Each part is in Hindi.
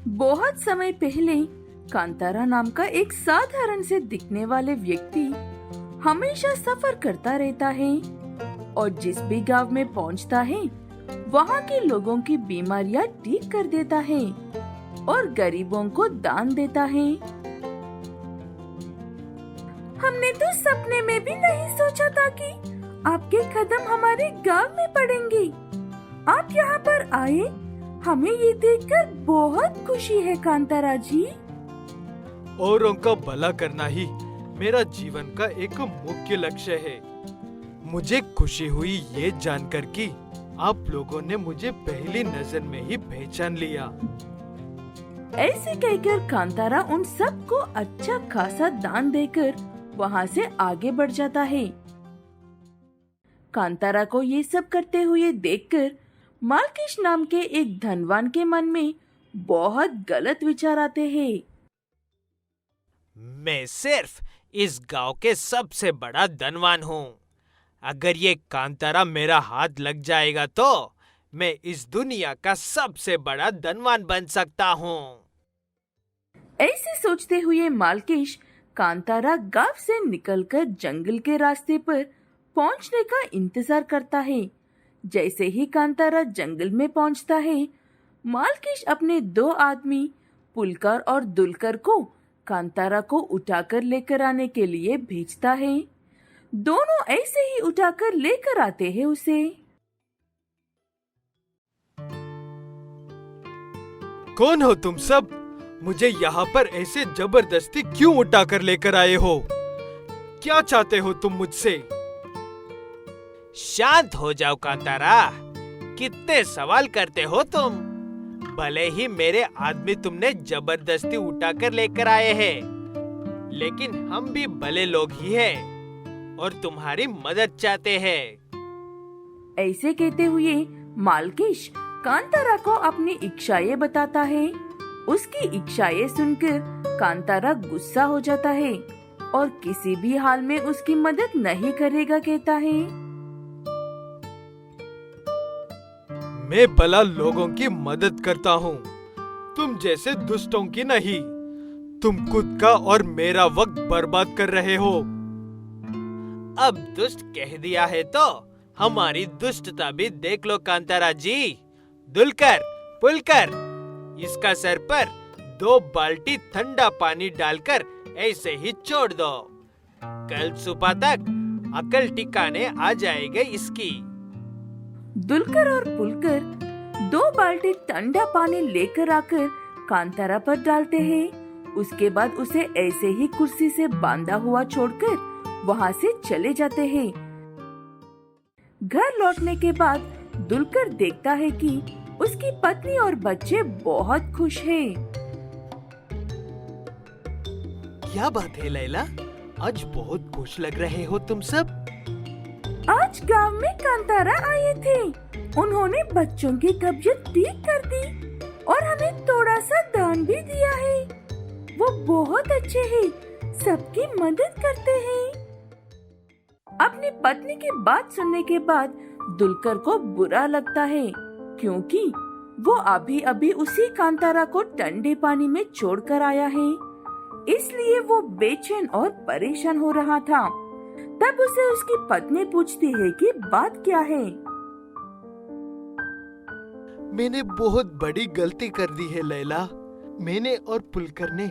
बहुत समय पहले कांतारा नाम का एक साधारण से दिखने वाले व्यक्ति हमेशा सफर करता रहता है और जिस भी गांव में पहुंचता है वहां के लोगों की बीमारियां ठीक कर देता है और गरीबों को दान देता है। हमने तो सपने में भी नहीं सोचा था कि आपके कदम हमारे गांव में पड़ेंगे। आप यहाँ पर आए, हमें ये देखकर बहुत खुशी है कांतारा जी। औरों का भला करना ही मेरा जीवन का एक मुख्य लक्ष्य है। मुझे खुशी हुई ये जानकर कि आप लोगों ने मुझे पहली नजर में ही पहचान लिया। ऐसे कहकर कांतारा उन सबको अच्छा खासा दान देकर वहाँ से आगे बढ़ जाता है। कांतारा को ये सब करते हुए देखकर मालकिश नाम के एक धनवान के मन में बहुत गलत विचार आते हैं। मैं सिर्फ इस गांव के सबसे बड़ा धनवान हूँ। अगर ये कांतारा मेरा हाथ लग जाएगा तो मैं इस दुनिया का सबसे बड़ा धनवान बन सकता हूँ। ऐसे सोचते हुए मालकिश कांतारा गांव से निकलकर जंगल के रास्ते पर पहुंचने का इंतजार करता है। जैसे ही कांतारा जंगल में पहुंचता है, मालकिश अपने 2 आदमी पुलकर और दुलकर को कांतारा को उठाकर लेकर आने के लिए भेजता है। दोनों ऐसे ही उठाकर लेकर आते हैं उसे। कौन हो तुम सब? मुझे यहाँ पर ऐसे जबरदस्ती क्यों उठाकर लेकर आए हो? क्या चाहते हो तुम मुझसे? शांत हो जाओ कांतारा, कितने सवाल करते हो तुम। भले ही मेरे आदमी तुमने जबरदस्ती उठाकर लेकर आए हैं, लेकिन हम भी भले लोग ही हैं और तुम्हारी मदद चाहते हैं। ऐसे कहते हुए मालकिश कांतारा को अपनी इच्छाएं बताता है। उसकी इच्छाएं सुनकर कांतारा गुस्सा हो जाता है और किसी भी हाल में उसकी मदद नहीं करेगा कहता है। मैं भला लोगों की मदद करता हूँ, तुम जैसे दुष्टों की नहीं। तुम खुद का और मेरा वक्त बर्बाद कर रहे हो। अब दुष्ट कह दिया है तो हमारी दुष्टता भी देख लो कांतारा जी। दुलकर, पुलकर, इसका सर पर 2 बाल्टी ठंडा पानी डालकर ऐसे ही छोड़ दो। कल सुबह तक अकल ठिकाने आ जाएगी इसकी। दुलकर और पुलकर 2 बाल्टी ठंडा पानी लेकर आकर कांतारा पर डालते हैं। उसके बाद उसे ऐसे ही कुर्सी से बांधा हुआ छोड़कर वहाँ से चले जाते हैं। घर लौटने के बाद दुलकर देखता है कि उसकी पत्नी और बच्चे बहुत खुश हैं। क्या बात है लैला, आज बहुत खुश लग रहे हो तुम सब। आज गांव में कांतारा आए थे। उन्होंने बच्चों की तबीयत ठीक कर दी और हमें थोड़ा सा दान भी दिया है। वो बहुत अच्छे हैं, सबकी मदद करते हैं। अपनी पत्नी की बात सुनने के बाद दुलकर को बुरा लगता है, क्योंकि वो अभी अभी उसी कांतारा को ठंडे पानी में छोड़कर आया है। इसलिए वो बेचैन और परेशान हो रहा था। तब उसे उसकी पत्नी पूछती है कि बात क्या है। मैंने बहुत बड़ी गलती कर दी है लैला। मैंने और पुलकर ने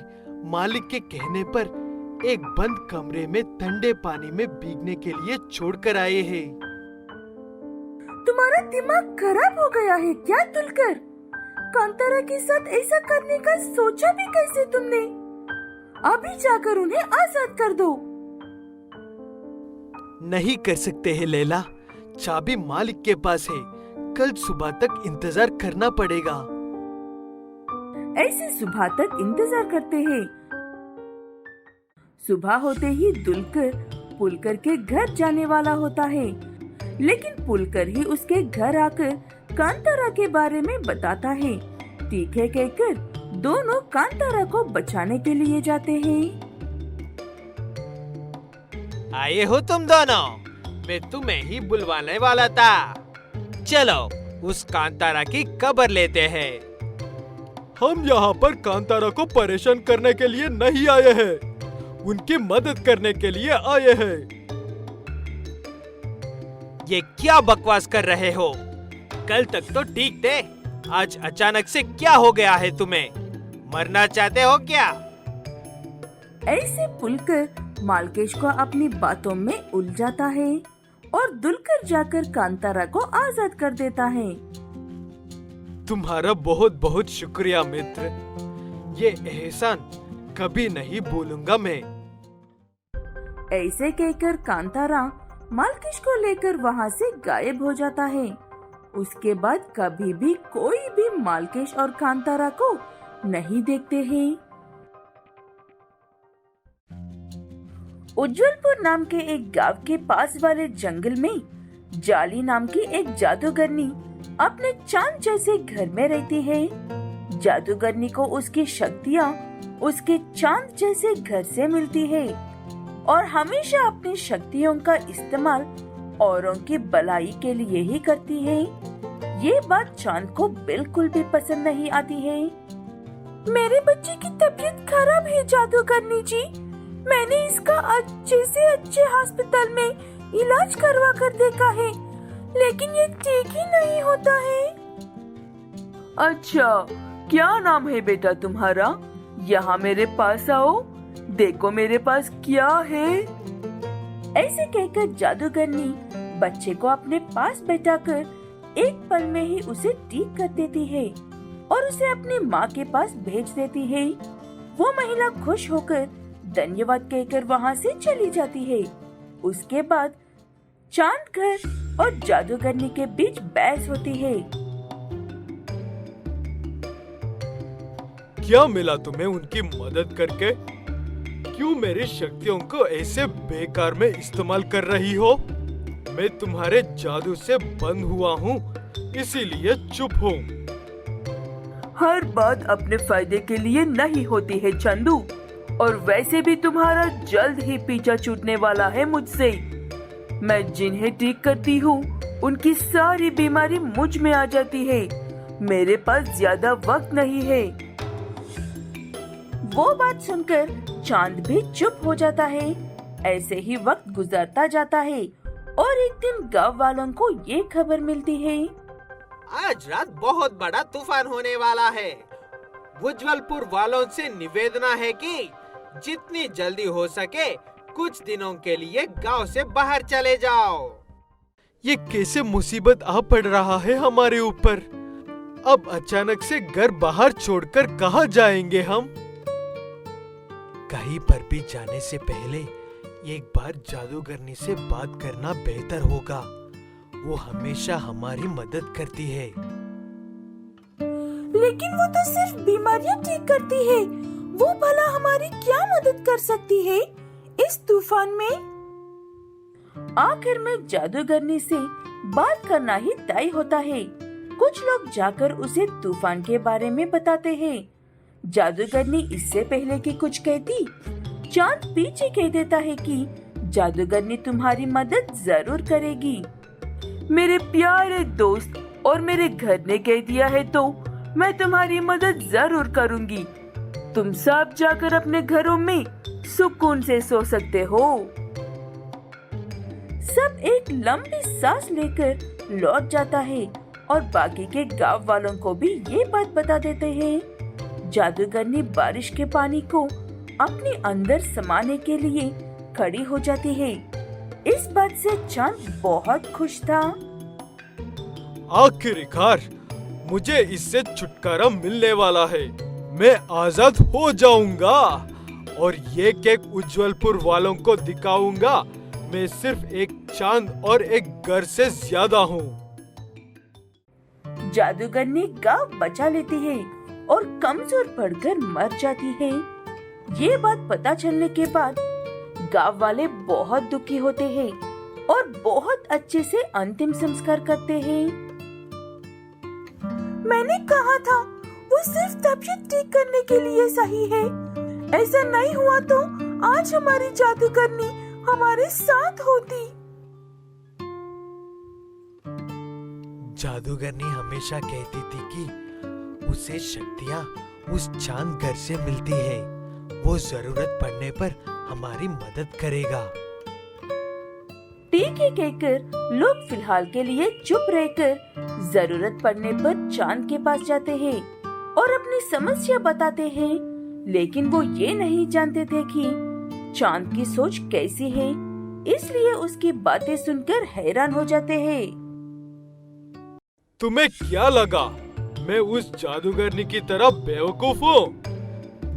मालिक के कहने पर एक बंद कमरे में ठंडे पानी में भीगने के लिए छोड़कर आए हैं। तुम्हारा दिमाग खराब हो गया है क्या दुलकर? कांतारा के साथ ऐसा करने का सोचा भी कैसे तुमने? अभी जाकर उन्हें आजाद कर दो। नहीं कर सकते हैं लैला, चाबी मालिक के पास है। कल सुबह तक इंतजार करना पड़ेगा। ऐसे सुबह तक इंतजार करते हैं। सुबह होते ही दुलकर पुलकर के घर जाने वाला होता है, लेकिन पुलकर ही उसके घर आकर कांतारा के बारे में बताता है। ठीक है कहकर दोनों कांतारा को बचाने के लिए जाते हैं। आए हो तुम दोनों, मैं तुम्हें ही बुलवाने वाला था। चलो उस कांतारा की खबर लेते हैं। हम यहाँ पर कांतारा को परेशान करने के लिए नहीं आए हैं, उनकी मदद करने के लिए आए हैं। ये क्या बकवास कर रहे हो? कल तक तो ठीक थे, आज अचानक से क्या हो गया है तुम्हें? मरना चाहते हो क्या? ऐसे पुलकर मालकेश को अपनी बातों में उलझाता है और दुलकर जाकर कांतारा को आजाद कर देता है। तुम्हारा बहुत बहुत शुक्रिया मित्र, ये एहसान कभी नहीं भूलूंगा मैं। ऐसे कहकर कांतारा मालकेश को लेकर वहाँ से गायब हो जाता है। उसके बाद कभी भी कोई भी मालकेश और कांतारा को नहीं देखते हैं। उज्जवलपुर नाम के एक गांव के पास वाले जंगल में जाली नाम की एक जादूगरनी अपने चांद जैसे घर में रहती है। जादूगरनी को उसकी शक्तियाँ उसके चांद जैसे घर से मिलती है और हमेशा अपनी शक्तियों का इस्तेमाल औरों की भलाई के लिए ही करती है। ये बात चांद को बिल्कुल भी पसंद नहीं आती है। मेरे बच्चे की तबीयत खराब है जादूगरनी जी, मैंने इसका अच्छे से अच्छे हॉस्पिटल में इलाज करवा कर देखा है, लेकिन ये ठीक ही नहीं होता है। अच्छा, क्या नाम है बेटा तुम्हारा? यहाँ मेरे पास आओ, देखो मेरे पास क्या है। ऐसे कहकर जादूगरनी बच्चे को अपने पास बैठाकर एक पल में ही उसे ठीक कर देती है और उसे अपनी माँ के पास भेज देती है। वो महिला खुश होकर धन्यवाद कहकर वहाँ से चली जाती है। उसके बाद चांद घर और जादूगरनी के बीच बहस होती है। क्या मिला तुम्हें उनकी मदद करके? क्यों मेरी शक्तियों को ऐसे बेकार में इस्तेमाल कर रही हो? मैं तुम्हारे जादू से बंद हुआ हूँ, इसीलिए चुप हूँ। हर बात अपने फायदे के लिए नहीं होती है चंदू, और वैसे भी तुम्हारा जल्द ही पीछा छूटने वाला है मुझसे। मैं जिन्हें ठीक करती हूँ उनकी सारी बीमारी मुझ में आ जाती है। मेरे पास ज्यादा वक्त नहीं है। वो बात सुनकर चांद भी चुप हो जाता है। ऐसे ही वक्त गुजरता जाता है और एक दिन गांव वालों को ये खबर मिलती है। आज रात बहुत बड़ा तूफान होने वाला है। उज्जवलपुर वालों से निवेदन है कि जितनी जल्दी हो सके कुछ दिनों के लिए गांव से बाहर चले जाओ। ये कैसे मुसीबत आ पड़ रहा है हमारे ऊपर? अब अचानक से घर बाहर छोड़कर कहाँ जाएंगे हम? कहीं पर भी जाने से पहले एक बार जादूगरनी से बात करना बेहतर होगा। वो हमेशा हमारी मदद करती है। लेकिन वो तो सिर्फ बीमारियां ठीक करती है। वो भला हमारी क्या मदद कर सकती है इस तूफान में? आखिर में जादूगरनी से बात करना ही तय होता है। कुछ लोग जाकर उसे तूफान के बारे में बताते हैं। जादूगरनी इससे पहले कि कुछ कहती, चांद पीछे कह देता है कि जादूगरनी तुम्हारी मदद जरूर करेगी। मेरे प्यारे दोस्त और मेरे घर ने कह दिया है तो मैं तुम्हारी मदद जरूर करूंगी। तुम सब जाकर अपने घरों में सुकून से सो सकते हो। सब एक लंबी सांस लेकर लौट जाता है और बाकी के गांव वालों को भी ये बात बता देते हैं। जादूगरनी बारिश के पानी को अपने अंदर समाने के लिए खड़ी हो जाती है। इस बात से चांद बहुत खुश था। आखिरकार मुझे इससे छुटकारा मिलने वाला है। मैं आजाद हो जाऊंगा और ये केक उज्जवलपुर वालों को दिखाऊंगा। मैं सिर्फ एक चांद और एक घर से ज्यादा हूँ। जादूगरनी गांव बचा लेती है और कमजोर पड़कर मर जाती है। ये बात पता चलने के बाद गांव वाले बहुत दुखी होते हैं और बहुत अच्छे से अंतिम संस्कार करते हैं। मैंने कहा था वो सिर्फ तबीयत ठीक करने के लिए सही है। ऐसा नहीं हुआ तो आज हमारी जादूगरनी हमारे साथ होती। जादूगरनी हमेशा कहती थी कि उसे शक्तियाँ उस चांद घर से मिलती है। वो जरूरत पड़ने पर हमारी मदद करेगा। ठीक है कहकर लोग फिलहाल के लिए चुप रहकर जरूरत पड़ने पर चांद के पास जाते हैं और अपनी समस्या बताते हैं। लेकिन वो ये नहीं जानते थे कि चांद की सोच कैसी है, इसलिए उसकी बातें सुनकर हैरान हो जाते हैं। तुम्हें क्या लगा मैं उस जादूगरनी की तरह बेवकूफ हूँ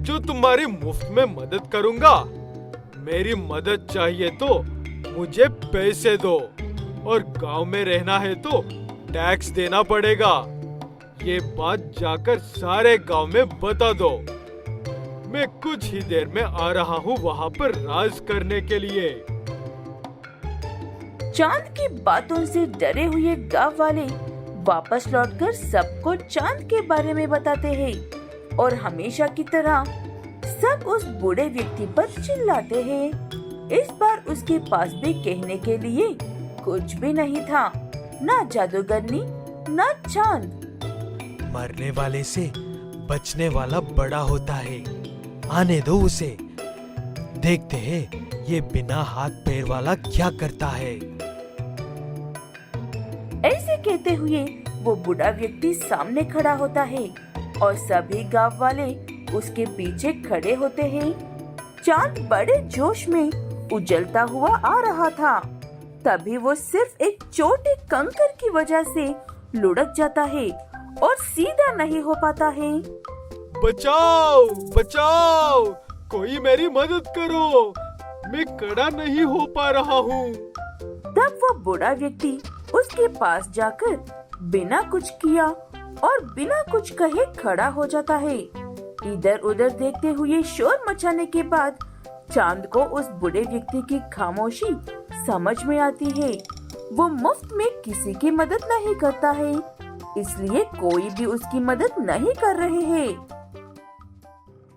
जो तुम्हारी मुफ्त में मदद करूँगा? मेरी मदद चाहिए तो मुझे पैसे दो, और गांव में रहना है तो टैक्स देना पड़ेगा। ये बात जाकर सारे गांव में बता दो। मैं कुछ ही देर में आ रहा हूँ वहाँ पर राज करने के लिए। चांद की बातों से डरे हुए गांव वाले वापस लौटकर सबको चांद के बारे में बताते हैं और हमेशा की तरह सब उस बूढ़े व्यक्ति पर चिल्लाते हैं। इस बार उसके पास भी कहने के लिए कुछ भी नहीं था, ना जादूगरनी ना चांद। मरने वाले से बचने वाला बड़ा होता है, आने दो उसे। देखते हैं ये बिना हाथ पैर वाला क्या करता है। ऐसे कहते हुए वो बूढ़ा व्यक्ति सामने खड़ा होता है और सभी गांव वाले उसके पीछे खड़े होते हैं। चांद बड़े जोश में उजलता हुआ आ रहा था। तभी वो सिर्फ एक छोटे कंकर की वजह से लुढ़क जाता है और सीधा नहीं हो पाता है। बचाओ बचाओ, कोई मेरी मदद करो, मैं खड़ा नहीं हो पा रहा हूँ। तब वो बूढ़ा व्यक्ति उसके पास जाकर बिना कुछ किया और बिना कुछ कहे खड़ा हो जाता है। इधर उधर देखते हुए शोर मचाने के बाद चांद को उस बूढ़े व्यक्ति की खामोशी समझ में आती है। वो मुफ्त में किसी की मदद नहीं करता है, इसलिए कोई भी उसकी मदद नहीं कर रहे हैं।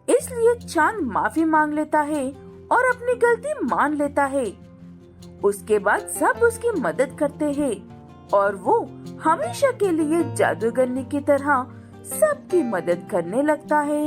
इसलिए चांद माफी मांग लेता है और अपनी गलती मान लेता है। उसके बाद सब उसकी मदद करते हैं और वो हमेशा के लिए जादूगरनी की तरह सबकी मदद करने लगता है।